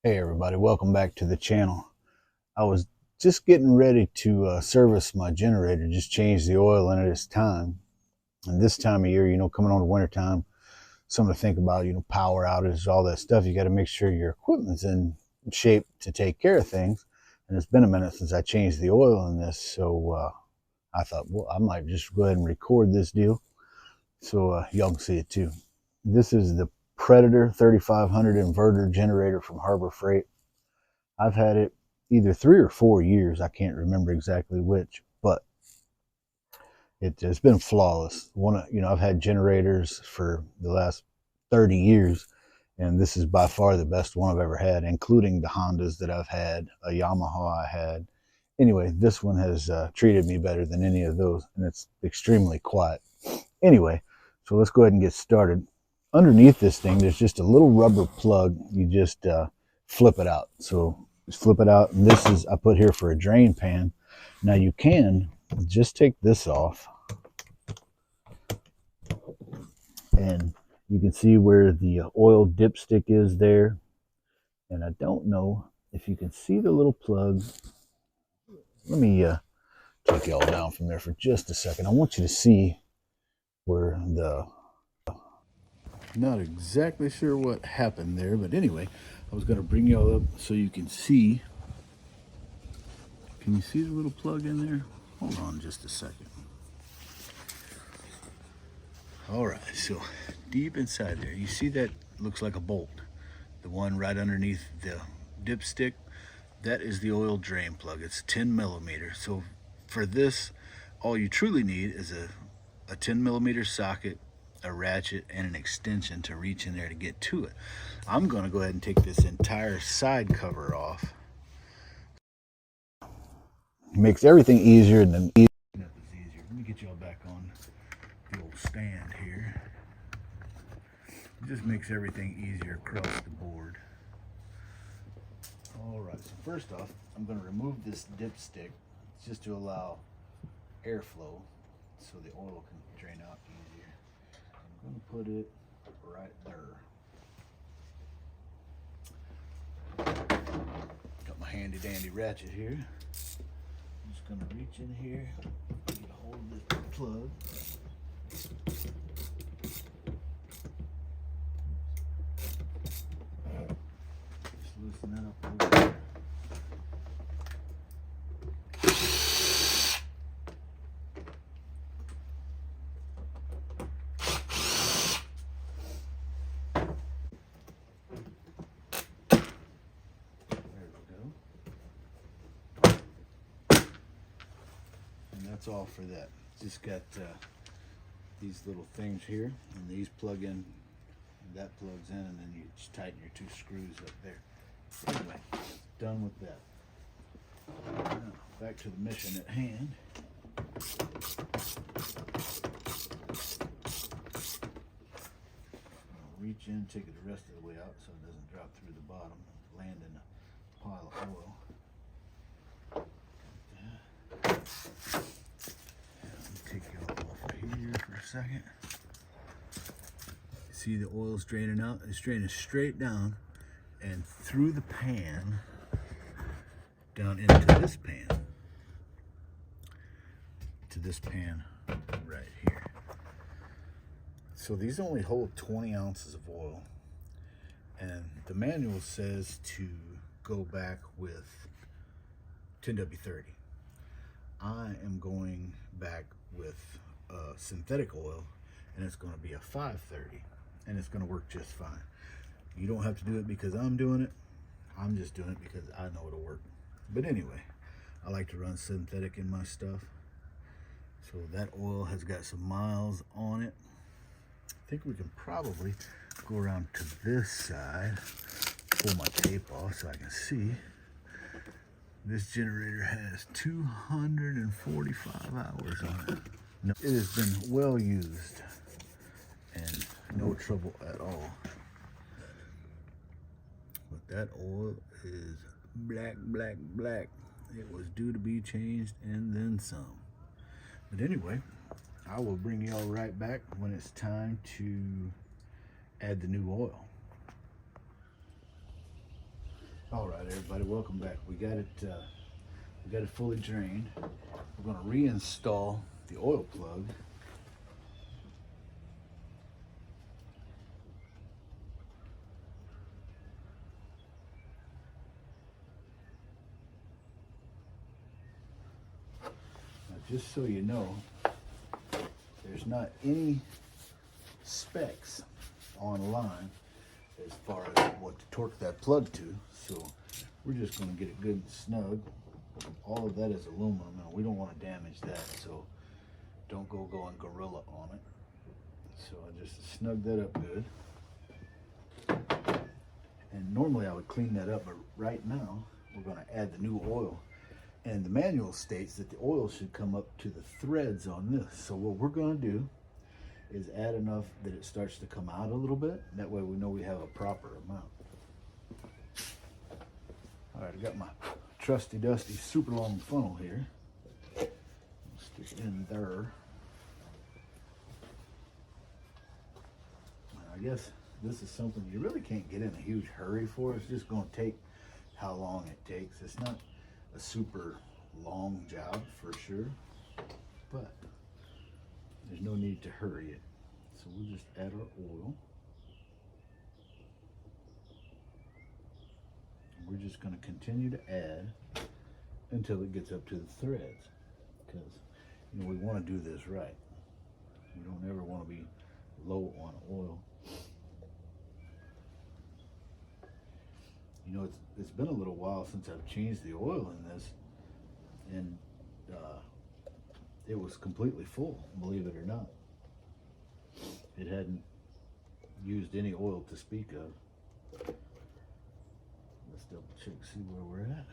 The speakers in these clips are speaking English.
Hey everybody, welcome back to the channel. I was just getting ready to service my generator, just change the oil in it. It's time. And this time of year, coming on the winter time, something to think about, power outages, all that stuff. You got to make sure your equipment's in shape to take care of things. And it's been a minute since I changed the oil in this. So I thought, well, I might just go ahead and record this deal so y'all can see it too. This is the Predator 3500 inverter generator from Harbor Freight. I've had it either 3 or 4 years. I can't remember exactly which, but it's been flawless. I've had generators for the last 30 years, and this is by far the best one I've ever had, including the Hondas that I've had, a Yamaha I had. Anyway, this one has treated me better than any of those, and it's extremely quiet. Anyway, so let's go ahead and get started. Underneath this thing, there's just a little rubber plug. You just flip it out. So just flip it out. And this is, I put here for a drain pan. Now you can just take this off, and you can see where the oil dipstick is there. And I don't know if you can see the little plug. Let me take y'all down from there for just a second. I want you to see where not exactly sure what happened there, but anyway, I was going to bring y'all up so you can see. Can you see the little plug in there? Hold on just a second. All right, so deep inside there, you see that looks like a bolt. The one right underneath the dipstick, that is the oil drain plug. It's 10 millimeters. So for this, all you truly need is a 10 millimeter socket, a ratchet, and an extension to reach in there to get to it. I'm going to go ahead and take this entire side cover off. Makes everything easier and then easier. Let me get y'all back on the old stand here. It just makes everything easier across the board. All right, so first off, I'm going to remove this dipstick just to allow airflow so the oil can drain out easier. I'm going to put it right there. Got my handy dandy ratchet here. I'm just going to reach in here, get a hold of this plug. Just loosen that up a little bit. That's all for that. Just got these little things here, and these plug in, and that plugs in, and then you just tighten your 2 screws up there. Anyway, done with that. Now, back to the mission at hand. I'll reach in, take it the rest of the way out so it doesn't drop through the bottom, land in a pile of oil. Second. See the oil's draining out? It's draining straight down and through the pan down into this pan. To this pan right here. So these only hold 20 ounces of oil. And the manual says to go back with 10W30. I am going back with synthetic oil, and it's going to be a 530, and it's going to work just fine. You don't have to do it because I'm doing it. I'm just doing it because I know it'll work. But anyway, I like to run synthetic in my stuff. So that oil has got some miles on it. I think we can probably go around to this side, pull my tape off so I can see. This generator has 245 hours on it. No, it has been well used and no trouble at all. But that oil is black, black, black. It was due to be changed and then some. But anyway, I will bring y'all right back when it's time to add the new oil. All right, everybody, welcome back. We got it fully drained. We're going to reinstall the oil plug. Now, just so you know, there's not any specs online as far as what to torque that plug to, so we're just going to get it good and snug. All of that is aluminum and we don't want to damage that, so don't go going gorilla on it. So I just snug that up good, and normally I would clean that up, but right now we're going to add the new oil, and the manual states that the oil should come up to the threads on this. So what we're going to do is add enough that it starts to come out a little bit. That way we know we have a proper amount. All right, I got my trusty dusty super long funnel here. Stick it in there. I guess this is something you really can't get in a huge hurry for. It's just going to take how long it takes. It's not a super long job for sure, but there's no need to hurry it. So we'll just add our oil. We're just going to continue to add until it gets up to the threads, because you know we want to do this right. We don't ever want to be low on oil. You know, it's been a little while since I've changed the oil in this, and it was completely full, believe it or not. It hadn't used any oil to speak of. Let's double check, see where we're at.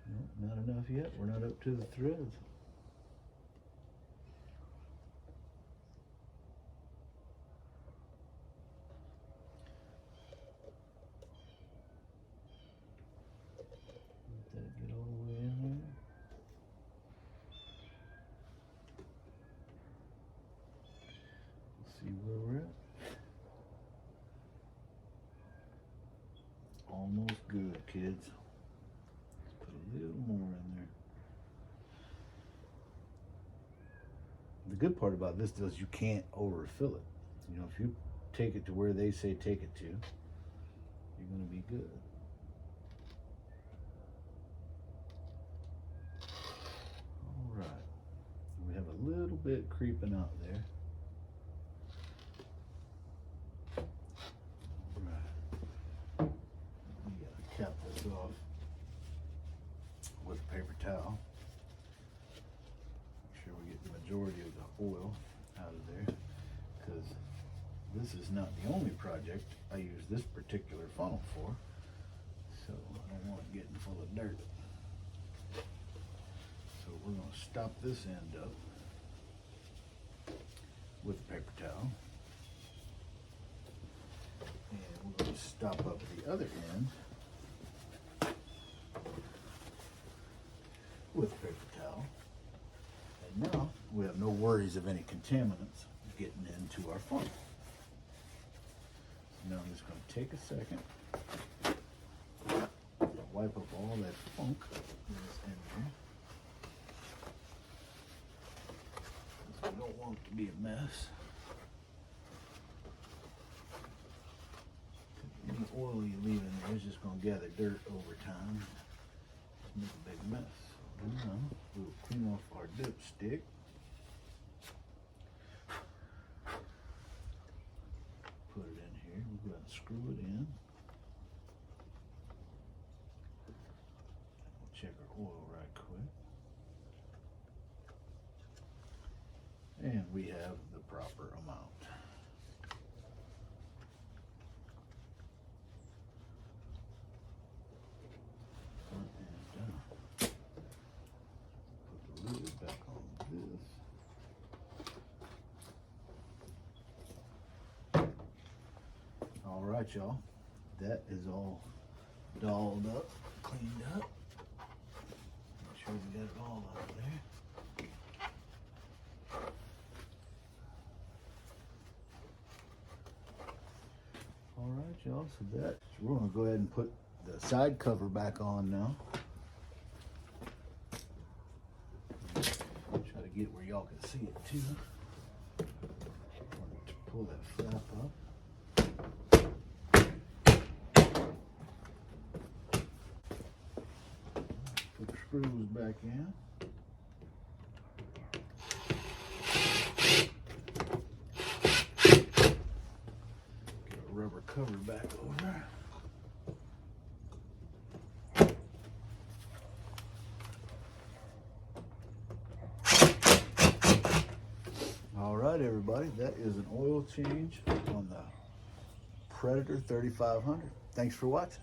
Nope, not enough yet. We're not up to the threads. Let that get all the way in there. Let's see where we're at. Almost good, kids. Let's put a little more in there. The good part about this is you can't overfill it. You know, if you take it to where they say take it to, you're going to be good. All right. We have a little bit creeping out there. Cap this off with a paper towel. Make sure we get the majority of the oil out of there, because this is not the only project I use this particular funnel for, so I don't want it getting full of dirt. So we're going to stop this end up with a paper towel, and we're going to stop up the other end with a paper towel. And now we have no worries of any contaminants getting into our funnel. So now I'm just going to take a second and wipe up all that funk that's in there, because we don't want it to be a mess. Any oil you leave in there is just going to gather dirt over time, make a big mess. Now we'll clean off our dipstick. Put it in here. We'll go ahead and screw it in. We'll check our oil right quick. And we have the proper amount. Back on this. All right, y'all. That is all dolled up, cleaned up. Make sure we got it all out of there. All right. Alright y'all, so we're gonna go ahead and put the side cover back on now. Try to get where y'all can see it too. Pull that flap up. Put the screws back in. Get a rubber cover back over. All right, everybody, that is an oil change on the Predator 3500. Thanks for watching.